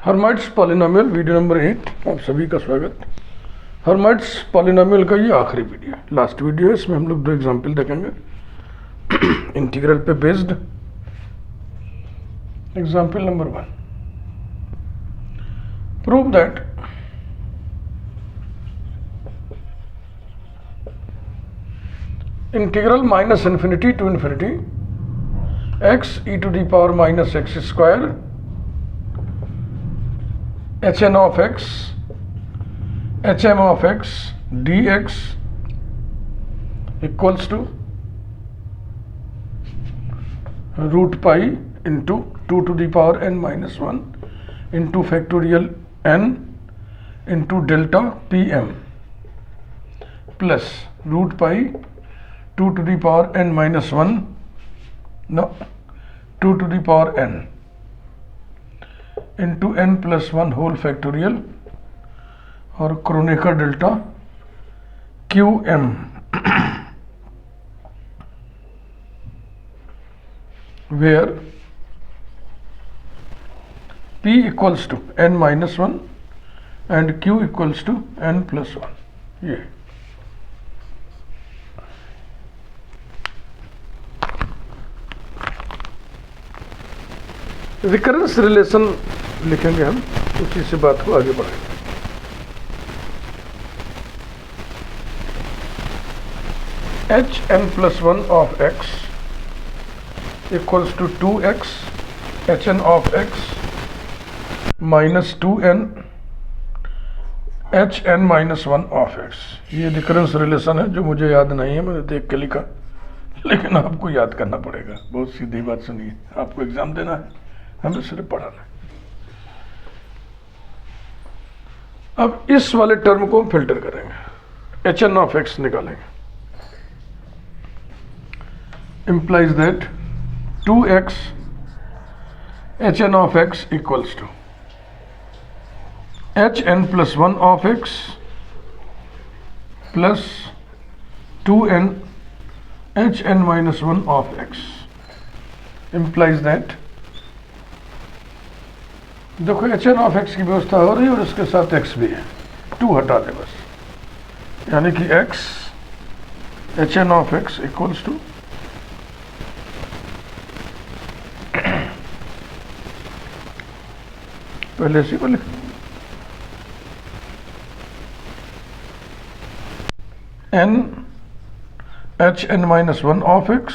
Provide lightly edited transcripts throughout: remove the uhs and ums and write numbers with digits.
हर्माइट्स polynomial video number 8 आप सभी का स्वागत। हर्माइट्स पॉलिनोमियल का ये आखिरी वीडियो है, लास्ट वीडियो है। इसमें हम लोग दो एग्जांपल देखेंगे इंटीग्रल पे based. Example number 1, prove that integral minus infinity to infinity x e to the power minus x square hn of x hm of x dx equals to root pi into 2 to the power n minus 1 into factorial n into delta pm plus root pi 2 to the power n minus 1 2 to the power n into n plus 1 whole factorial और Kronecker delta QM where P equals to n minus 1 and Q equals to n plus 1। ये recurrence relation लिखेंगे हम, उसी से बात को आगे बढ़ाएंगे। H N plus 1 of x equals to 2x H N of x minus 2n H N minus 1 of x. ये रिकरेंस रिलेशन है जो मुझे याद नहीं है, मैंने देख के लिखा, लेकिन आपको याद करना पड़ेगा। बहुत सीधी बात सुनिए, आपको एग्जाम देना है, हमें सिर्फ पढ़ाना है। अब इस वाले टर्म को हम फिल्टर करेंगे, एच एन ऑफ एक्स निकालेंगे। Implies that 2x H N of x equals to H N plus 1 of x plus 2n H N minus 1 of x. Implies that, देखो एच एन ऑफ एक्स की व्यवस्था हो रही है और इसके साथ एक्स भी है, 2 हटा दे बस, यानी कि x H N of x equals to पहले इसी को लिख n H N minus 1 of x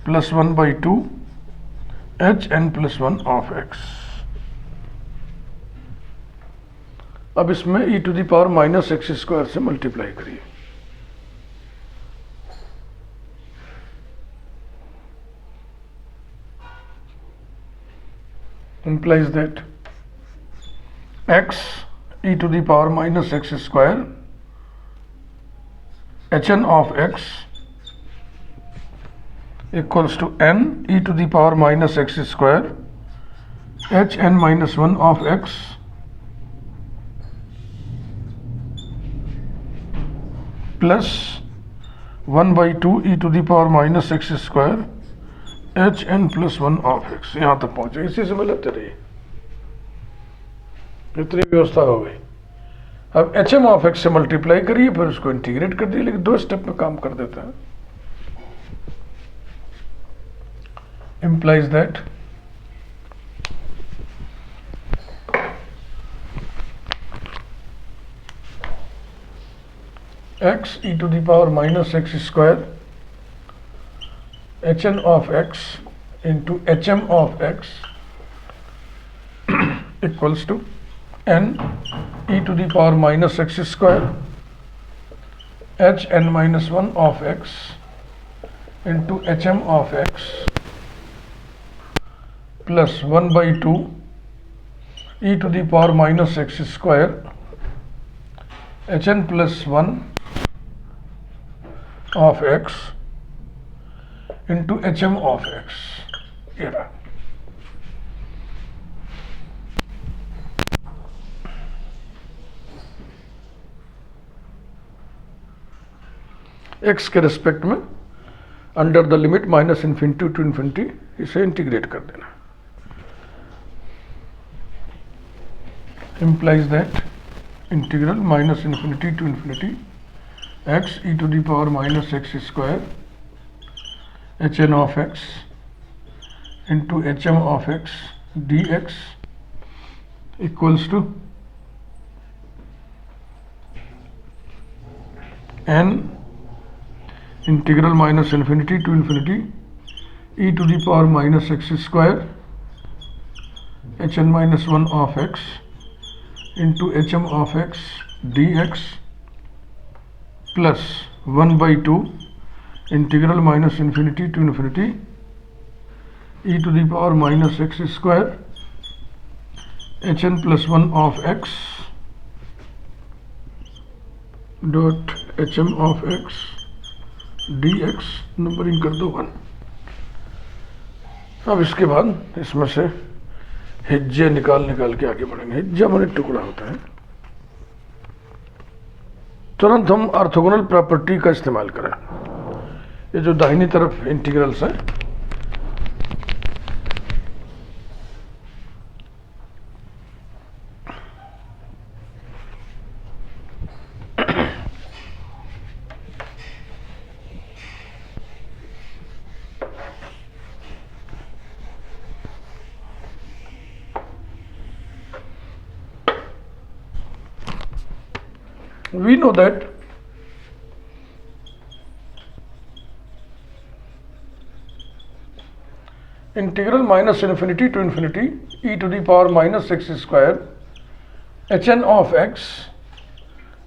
plus 1/2 H N plus 1 of x. अब इसमें e to the power minus x square से मल्टीप्लाई करिए। implies that x e to the power minus x square hn of x equals to n e to the power minus x square hn minus 1 of x plus 1/2 e to the power minus x square H N plus 1 of x. यहाँ तक पहुँचे, इसी से मिलाते रहिए, इतनी व्यवस्था हो गई। अब एच एम ऑफ एक्स से मल्टीप्लाई करिए, फिर उसको इंटीग्रेट कर दिए, लेकिन 2 स्टेप में काम कर देता है। implies that x e to the power minus x square hn of x into hm of x equals to n e to the power minus x square hn minus 1 of x into hm of x plus 1/2 e to the power minus x square hn plus 1 of x into hm of x। ये रहा। x के respect में under the limit minus infinity to infinity इसे integrate कर देना। implies that integral minus infinity to infinity x e to the power minus x square hn of x into hm of x dx equals to n integral minus infinity to infinity e to the power minus x square hn minus 1 of x into hm of x dx plus 1 by 2 integral minus infinity to infinity e to the power minus x square hn plus 1 of x dot hm of x dx numbering कर दो 1। अब इसके बाद इसमें से हिज्जे निकाल के आगे बढ़ेंगे। हिज्जा माने टुकड़ा होता है। तुरंत हम ऑर्थोगोनल प्रॉपर्टी का इस्तेमाल करें। ये जो दाहिनी तरफ इंटीग्रल्स है we know that integral minus infinity to infinity e to the power minus x square hn of x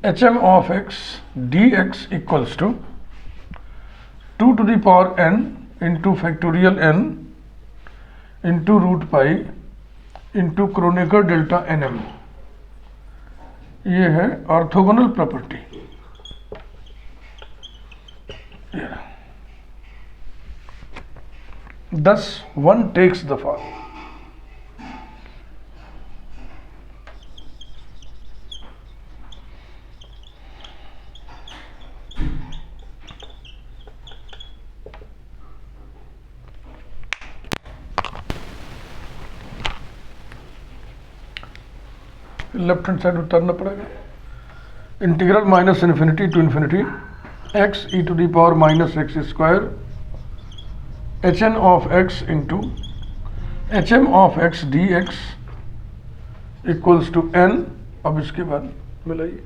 hm of x dx equals to 2 to the power n into factorial n into root pi into Kronecker delta nm। ये है orthogonal property. Thus one takes the form left hand side उतारना पड़ेगा। Integral minus infinity to infinity x e to the power minus x square H N of x into h m of x d x equals to n. अब इसके बाद मिलाइए।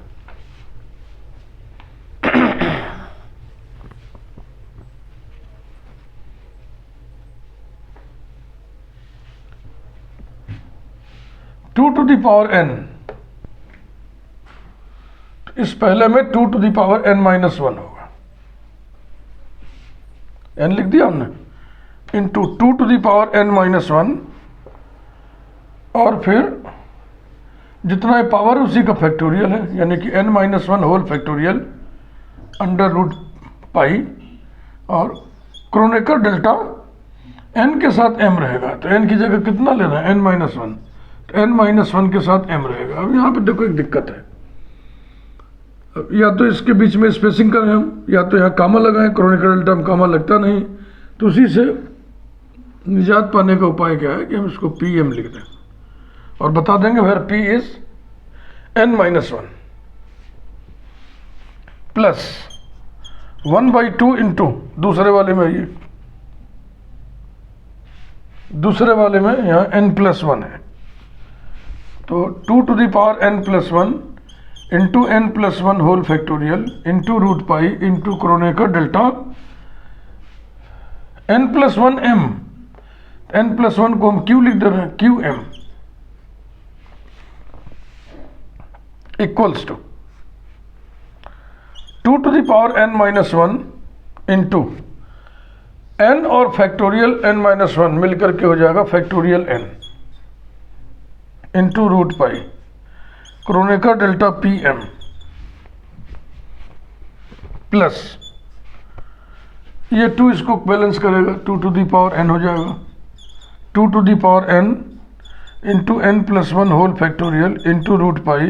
Two to the power n, इस पहले में 2 to the power n minus 1 होगा। n लिख दिया हमने, into 2 to the power n minus 1 और फिर जितना पावर उसी का फैक्टोरियल है, यानी कि n minus 1 whole factorial under root pi और क्रोनेकर डेल्टा n के साथ m रहेगा। तो n की जगह कितना लेना है? n minus 1। तो n माइनस 1 के साथ m रहेगा। अब यहाँ पे देखो एक दिक्कत है, या तो इसके बीच में स्पेसिंग करें हम, या तो यहाँ कामा लगाएं। क्रोनेकर डेल्टा में कामा लगता नहीं, तो उसी से निजात पाने का उपाय क्या है कि हम इसको पी एम लिख दें और बता देंगे where p is n minus 1 plus 1/2 into दूसरे वाले में, ये दूसरे वाले में यहाँ n प्लस 1 है, तो 2 to the power n plus 1 into n plus 1 whole factorial into root pi into Kronecker delta n plus 1 m। n plus 1 को हम q लिख दे रहे हैं, Q M equals to 2 to the power n minus 1 into n और factorial n minus 1 मिलकर के हो जाएगा factorial n into root pi Kronecker delta P M plus ये 2 इसको बैलेंस करेगा, 2 टू दी पावर n हो जाएगा, 2 to the power n into n plus 1 whole factorial into root pi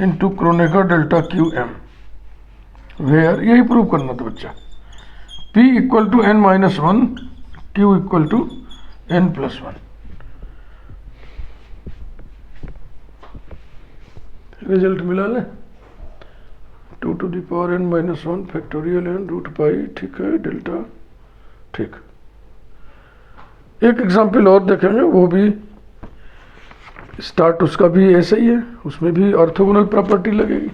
into Kronecker delta Q M. Where यही prove करना था बच्चा, p equal to n minus 1, q equal to n plus 1। Result मिला ले 2 to the power n minus 1 factorial n root pi, ठीक है, delta, ठीक। एक एग्जाम्पल और देखेंगे, वो भी स्टार्ट उसका भी ऐसा ही है, उसमें भी ऑर्थोगोनल प्रॉपर्टी लगेगी।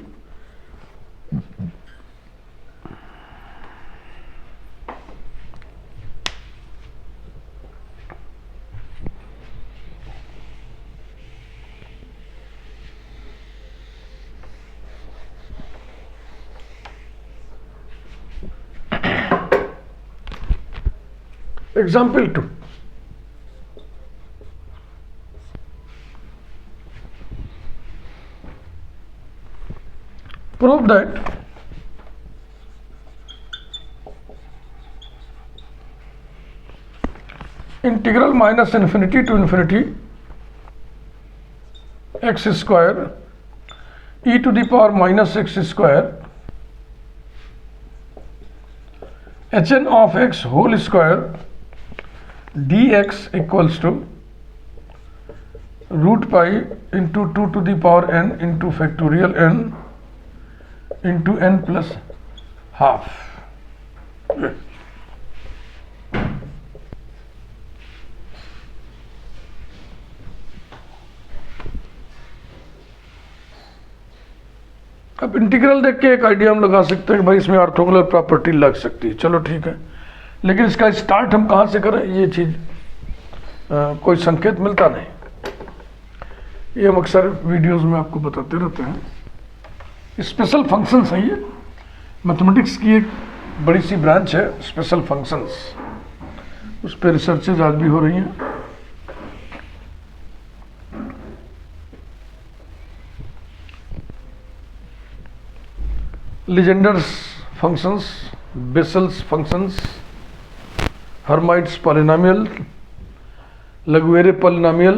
Example 2. Prove that integral minus infinity to infinity x square e to the power minus x square hn of x whole square dx equals to root pi into 2 to the power n into factorial n into n plus half। अब integral देख के एक idea हम लगा सकते हैं कि भाई इसमें ऑर्थोगोनल प्रॉपर्टी लग सकती है, चलो ठीक है, लेकिन इसका स्टार्ट हम कहाँ से करें, ये चीज़ कोई संकेत मिलता नहीं। ये हम अक्सर वीडियोस में आपको बताते रहते हैं। स्पेशल फंक्शंस है, ये मैथमेटिक्स की एक बड़ी सी ब्रांच है, स्पेशल फंक्शंस, उस पर रिसर्चेज आज भी हो रही हैं। Legendre's functions, Bessel's functions, Hermite's polynomial, Laguerre polynomial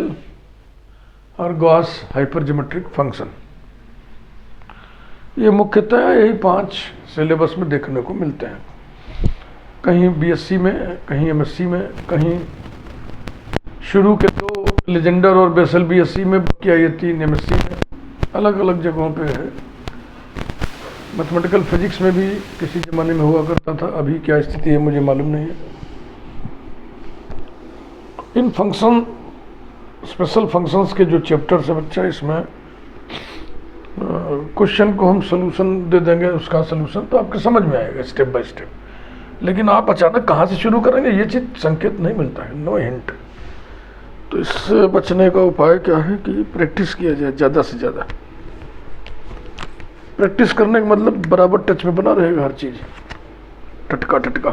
और गॉस हाइपरज्योमेट्रिक फंक्शन, ये मुख्यतः यही 5 सिलेबस में देखने को मिलते हैं। कहीं बीएससी में, कहीं एमएससी में, कहीं शुरू के 2 लीजेंडर और बेसल बीएससी में, क्या ये 3 एमएससी में, अलग अलग जगहों पे है। मैथमेटिकल फिजिक्स में भी किसी ज़माने में हुआ करता था, अभी क्या स्थिति है मुझे मालूम नहीं है। इन फंक्शन, स्पेशल फंक्शंस के जो चैप्टर्स है बच्चा, इसमें क्वेश्चन को हम सोल्यूशन दे देंगे, उसका सोल्यूशन तो आपके समझ में आएगा स्टेप बाय स्टेप, लेकिन आप अचानक कहाँ से शुरू करेंगे ये चीज़ संकेत नहीं मिलता है, नो हिंट। तो इससे बचने का उपाय क्या है कि प्रैक्टिस किया जाए, ज़्यादा से ज़्यादा प्रैक्टिस करने का मतलब बराबर टच में बना रहेगा हर चीज़, टटका टटका।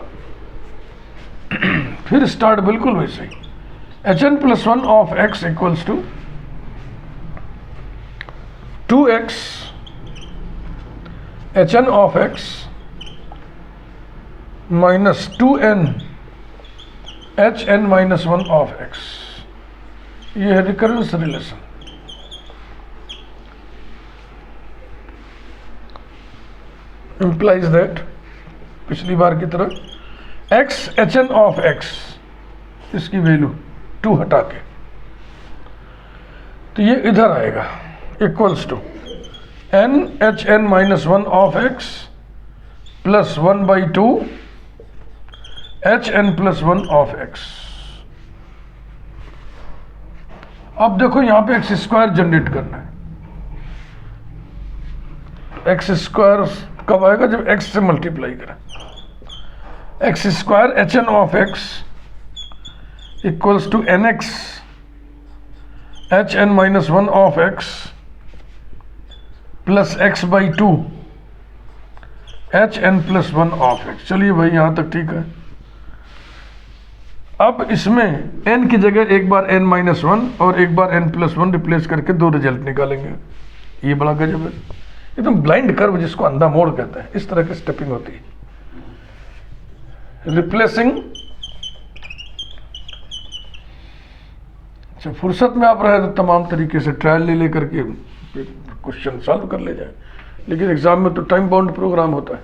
फिर स्टार्ट बिल्कुल वैसे ही, hn plus 1 of x equals to 2x hn of x minus 2n hn minus 1 of x, ये है रिकरेंस रिलेशन। implies that पिछली बार की तरह x hn of x, इसकी वैल्यू 2 हटा के, तो ये इधर आएगा, equals to n hn minus 1 of x plus 1/2 hn plus 1 of x। अब देखो यहाँ पे एक्स स्क्वायर जनरेट करना है। एक्स स्क्वायर कब आएगा, जब x से मल्टीप्लाई करें। X square hn of x equals to nx hn minus 1 of x plus x/2 hn plus 1 of x। चलिए भाई यहाँ तक ठीक है। अब इसमें n की जगह एक बार n माइनस 1 और एक बार n प्लस 1 रिप्लेस करके 2 रिजल्ट निकालेंगे। ये बड़ा गजब है, एकदम ब्लाइंड कर्व जिसको अंधा मोड़ कहते हैं, इस तरह की स्टेपिंग होती है। रिप्लेसिंग, अच्छा फुर्सत में आप रहे तो तमाम तरीके से ट्रायल ले लेकर के क्वेश्चन सॉल्व कर ले जाए, लेकिन एग्जाम में तो टाइम बाउंड प्रोग्राम होता है।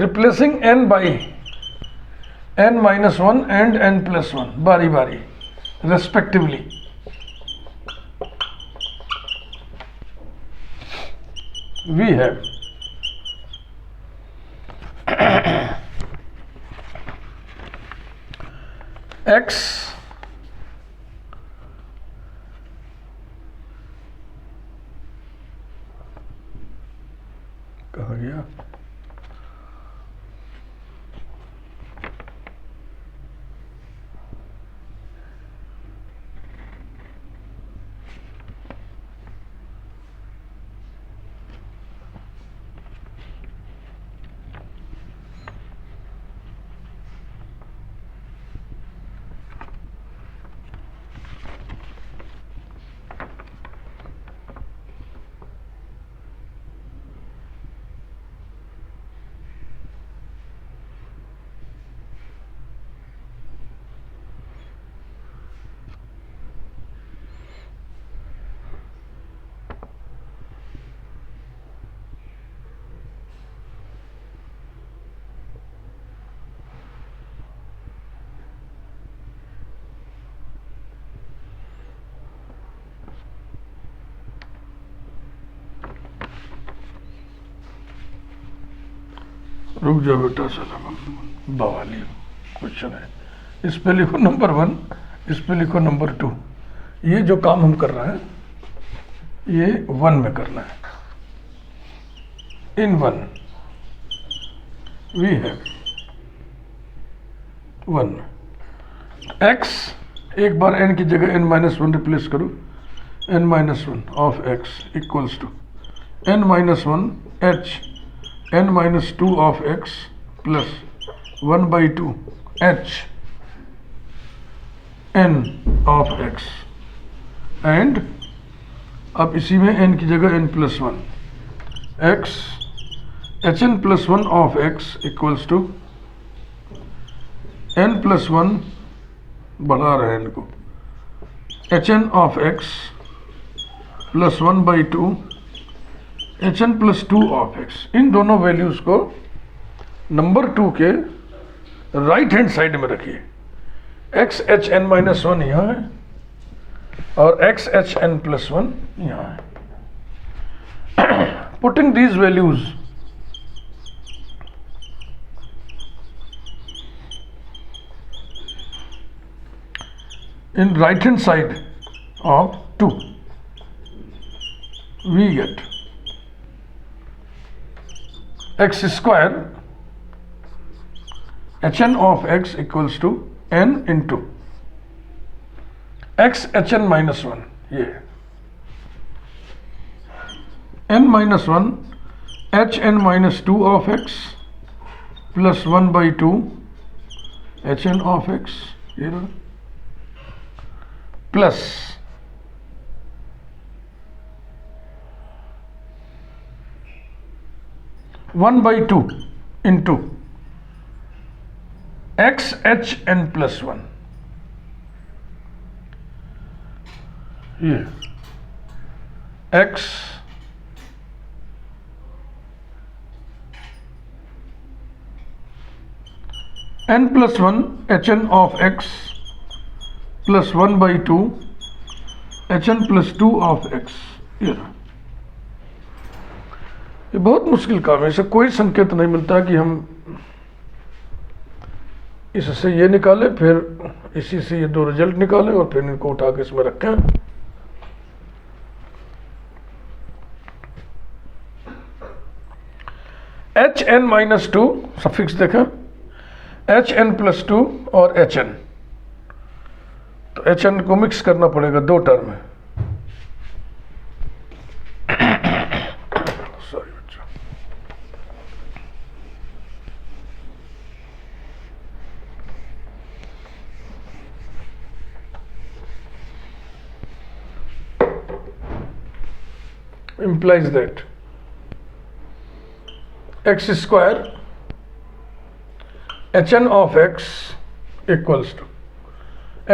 Replacing n by n minus 1 and n plus 1 बारी बारी रेस्पेक्टिवली। वी हैव x कहा गया, रुक जाओ बेटा, चलो बवाली क्वेश्चन है। इस पे लिखो नंबर 1, इस पे लिखो नंबर 2। ये जो काम हम कर रहे हैं ये 1 में करना है। इन 1 वी हैव 1 x, एक बार n की जगह n-1 रिप्लेस करो, n-1 of x equals to n-1 h n-2 of x plus 1/2 h n of x, and अब इसी में n की जगह n+1 x hn plus 1 of x equals to n+1, बढ़ा रहे हैं इनको, hn of x plus 1/2 hn+2 of x। इन दोनों वैल्यूज को नंबर 2 के राइट हैंड साइड में रखिए। x hn-1 यहाँ है और x hn+1 यहाँ है। Putting these values in right hand side of 2 we get x square hn of x equals to n into x hn-1, ये n-1 hn-2 of x plus 1/2 hn of x, ये रहा, plus 1/2 into x hn+1, ये x n+1 hn of x plus 1/2 hn+2 of x, ये रहा। ये बहुत मुश्किल काम है, इसे कोई संकेत नहीं मिलता कि हम इससे ये निकालें, फिर इसी से ये 2 रिजल्ट निकालें और फिर इनको उठा के इसमें रखें। hn-2 सफिक्स देखें, hn+2 और hn, तो hn को मिक्स करना पड़ेगा 2 टर्म में। सॉरी बच्चा, implies that x square hn of x equals to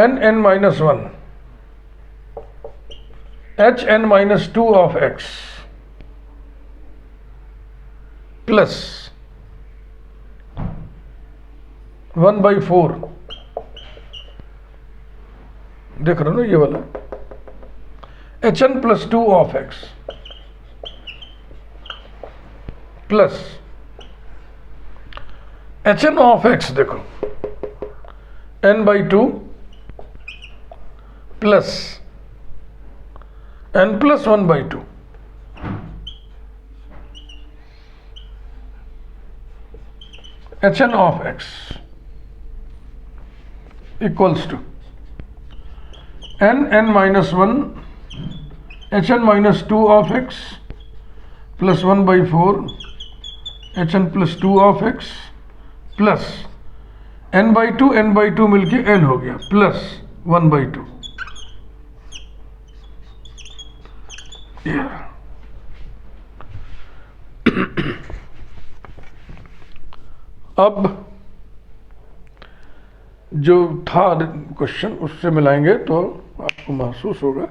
n-1 hn-2 of x plus 1/4, देख रहे हो ना ये वाला, hn+2 of x plus H N of x, देखो n/2 plus n+1/2 hn of x equals to n-1 hn-2 of x plus 1/4 hn+2 of x plus n/2 मिलके n हो गया प्लस 1/2। अब जो था क्वेश्चन उससे मिलाएंगे तो आपको महसूस होगा,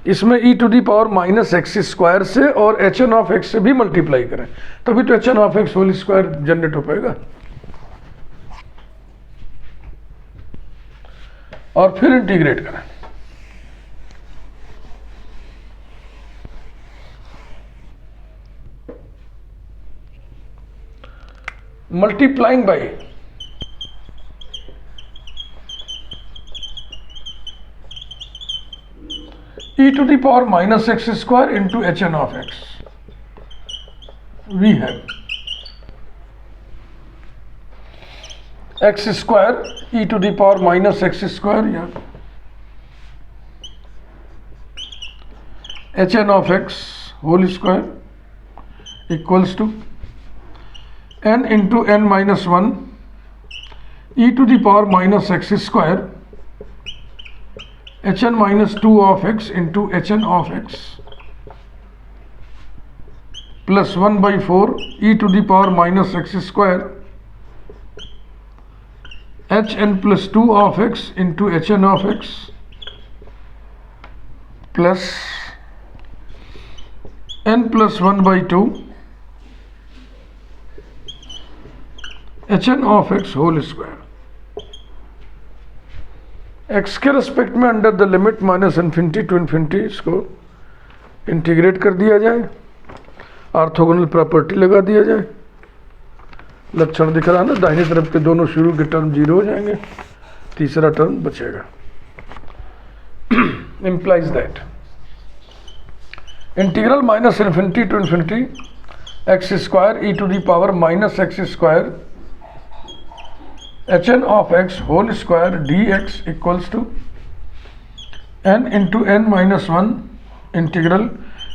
इसमें e⁻⁻x² से और hn ऑफ x से भी मल्टीप्लाई करें तभी तो hn of x whole square generate हो पाएगा, और फिर इंटीग्रेट करें। Multiplying by e⁻⁻x² into hn of x, we have x square e⁻⁻x² या hn of x whole square equals to n into n-1 e⁻⁻x² hn-2 of x into hn of x plus 1/4 e⁻⁻x² hn+2 of x into hn of x plus n+1/2 hn of x whole square। x के respect में under the limit -∞ to ∞ इसको integrate कर दिया जाए, orthogonal property लगा दिया जाए। लक्षण दिख रहा है ना, दाहिनी तरफ के दोनों शुरू के टर्म 0 हो जाएंगे, तीसरा टर्म बचेगा। implies that integral -∞ to x² e⁻⁻x² hn of x whole square dx equals to n into n-1 integral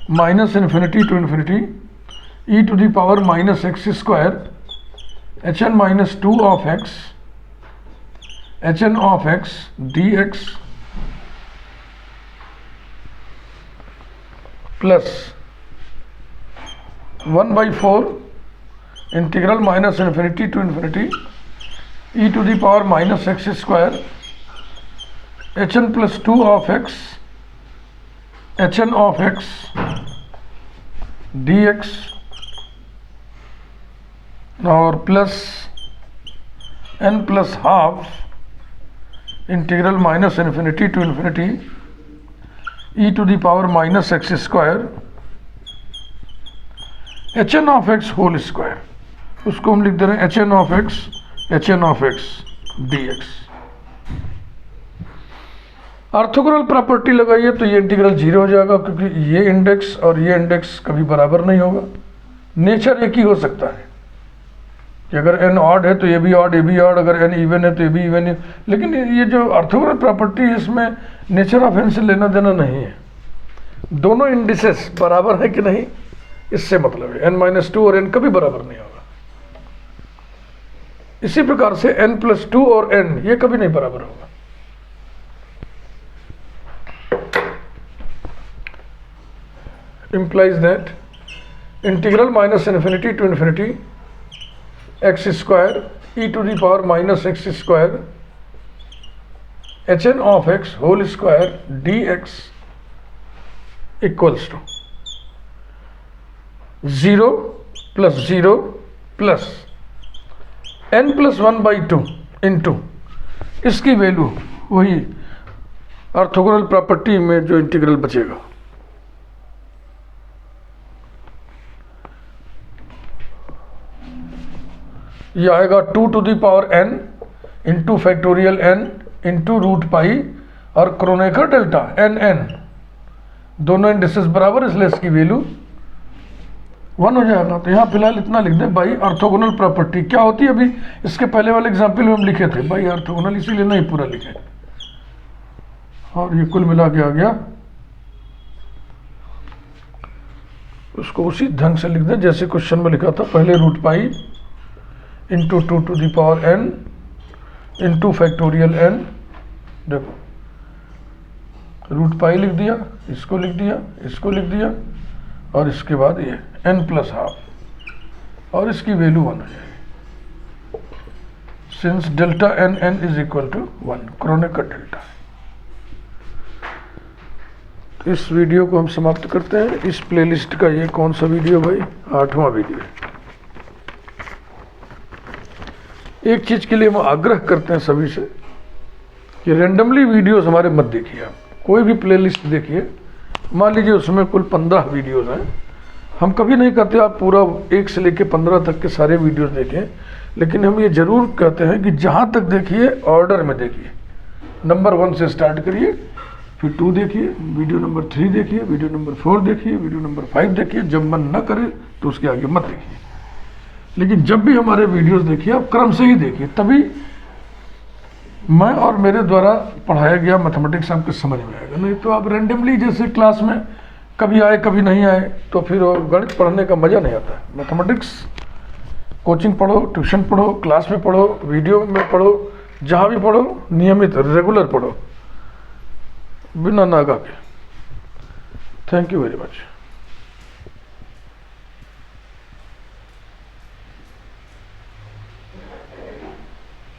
-∞ to e⁻⁻x² hn-2 of x hn of x dx plus 1/4 integral -∞ to e⁻⁻x² hn+2 of x hn of x dx और प्लस n+12 integral -∞ to e⁻⁻x² hn of x whole square, उसको हम लिख दे रहे हैं hn of x dx। Orthogonal property लगाइए तो ये इंटीग्रल 0 हो जाएगा, क्योंकि ये इंडेक्स और ये इंडेक्स कभी बराबर नहीं होगा। नेचर एक ही हो सकता है कि अगर n ऑड है तो ये भी ऑड, ये भी ऑड, अगर n इवन है तो ये भी इवन है। लेकिन ये जो ऑर्थोगोनल प्रॉपर्टी है इसमें नेचर ऑफ n से लेना देना नहीं है, दोनों इंडिसेस बराबर है कि नहीं इससे मतलब है। n-2 और n कभी बराबर नहीं होगा। इसी प्रकार से n+2 और n ये कभी नहीं बराबर होगा। implies that integral -∞ to x² e⁻⁻x² hn of x whole square dx equals to 0 plus 0 plus n+1/2 into इसकी वैल्यू वही ऑर्थोगोनल प्रॉपर्टी में जो इंटीग्रल बचेगा ये आएगा 2 to the power n into factorial n into root pi और Kronecker delta n दोनों indices बराबर, इसलिए इसकी वैल्यू 1 हो जाएगा। तो यहाँ फिलहाल इतना लिख दें, बाई ऑर्थोगोनल प्रॉपर्टी क्या होती है, अभी इसके पहले वाले एग्जाम्पल में हम लिखे थे बाई ऑर्थोगोनल, इसीलिए नहीं पूरा लिखे। और ये कुल मिला के आ गया, उसको उसी ढंग से लिख दें जैसे क्वेश्चन में लिखा था पहले, root pi into 2 to the power n into factorial n। देखो रूट पाई लिख दिया, इसको लिख दिया, इसको लिख दिया, और इसके बाद ये n प्लस हाफ, और इसकी वैल्यू 1 हो जाएगी, since delta n is equal to 1, Kronecker delta. इस वीडियो को हम समाप्त करते हैं। इस प्लेलिस्ट का ये कौन सा वीडियो भाई, 8वां वीडियो है। एक चीज के लिए हम आग्रह करते हैं सभी से कि रैंडमली वीडियोस हमारे मत देखिए। आप कोई भी प्लेलिस्ट देखिए, मान लीजिए उसमें कुल 15 वीडियोस हैं, हम कभी नहीं कहते आप पूरा 1 से लेकर 15 तक के सारे वीडियोस देखें, लेकिन हम ये जरूर कहते हैं कि जहाँ तक देखिए ऑर्डर में देखिए, नंबर 1 से स्टार्ट करिए, फिर 2 देखिए, वीडियो नंबर 3 देखिए, वीडियो नंबर 4 देखिए, वीडियो नंबर 5 देखिए। जब मन न करे तो उसके आगे मत देखिए, लेकिन जब भी हमारे वीडियोस देखिए आप क्रम से ही देखिए, तभी मैं और मेरे द्वारा पढ़ाया गया मैथमेटिक्स आपको समझ में आएगा। नहीं तो आप रैंडमली जैसे क्लास में कभी आए कभी नहीं आए तो फिर गणित पढ़ने का मज़ा नहीं आता। मैथमेटिक्स कोचिंग पढ़ो, ट्यूशन पढ़ो, क्लास में पढ़ो, वीडियो में पढ़ो, जहाँ भी पढ़ो नियमित रेगुलर पढ़ो, बिना नागा के। Thank you very much.